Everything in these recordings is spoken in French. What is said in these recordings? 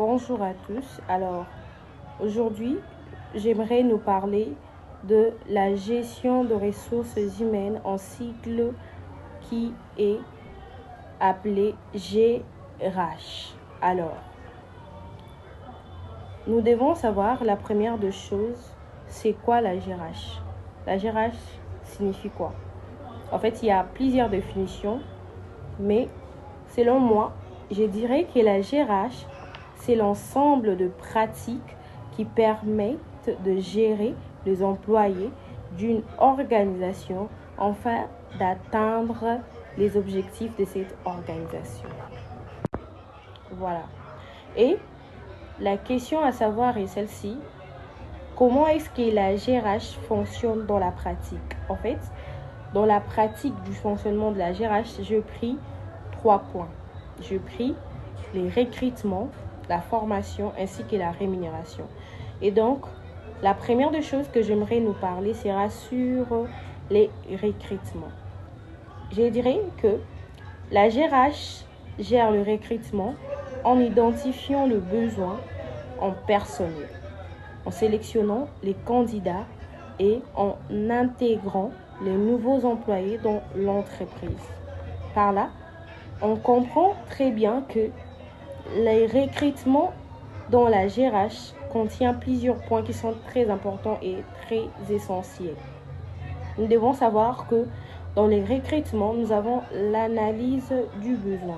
Bonjour à tous. Alors, aujourd'hui, j'aimerais nous parler de la gestion de ressources humaines en cycle qui est appelé GRH. Alors, nous devons savoir la première des choses, c'est quoi la GRH? La GRH signifie quoi? En fait, il y a plusieurs définitions, mais selon moi, je dirais que la GRH, c'est l'ensemble de pratiques qui permettent de gérer les employés d'une organisation afin d'atteindre les objectifs de cette organisation. Voilà. Et la question à savoir est celle-ci. Comment est-ce que la GRH fonctionne dans la pratique? En fait, dans la pratique du fonctionnement de la GRH, je pris 3 points. Je pris les recrutements, la formation ainsi que la rémunération. Et donc, la première des choses que j'aimerais nous parler sera sur les recrutements. Je dirais que la GRH gère le recrutement en identifiant le besoin en personnel, en sélectionnant les candidats et en intégrant les nouveaux employés dans l'entreprise. Par là, on comprend très bien que les recrutements dans la GRH contient plusieurs points qui sont très importants et très essentiels. Nous devons savoir que dans les recrutements, nous avons l'analyse du besoin.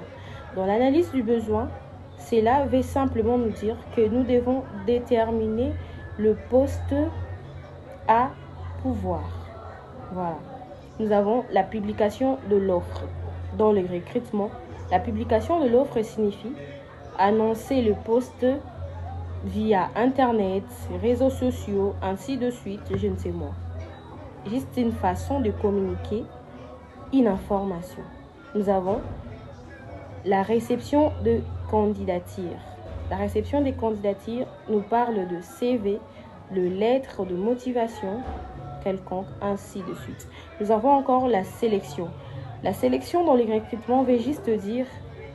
Dans l'analyse du besoin, cela veut simplement nous dire que nous devons déterminer le poste à pouvoir. Voilà. Nous avons la publication de l'offre. Dans le recrutement, la publication de l'offre signifie annoncer le poste via Internet, réseaux sociaux, ainsi de suite, je ne sais moi. Juste une façon de communiquer une information. Nous avons la réception de candidatures. La réception des candidatures nous parle de CV, de lettres de motivation quelconque, ainsi de suite. Nous avons encore la sélection. La sélection dans les recrutements veut juste dire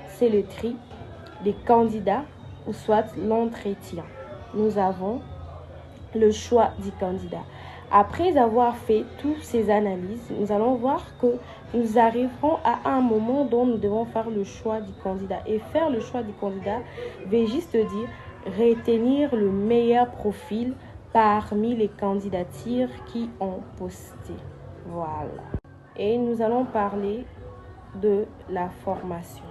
c'est le tri des candidats ou soit l'entretien. Nous avons le choix du candidat. Après avoir fait toutes ces analyses, nous allons voir que nous arriverons à un moment dont nous devons faire le choix du candidat. Et faire le choix du candidat veut juste dire retenir le meilleur profil parmi les candidatures qui ont posté. Voilà. Et nous allons parler de la formation.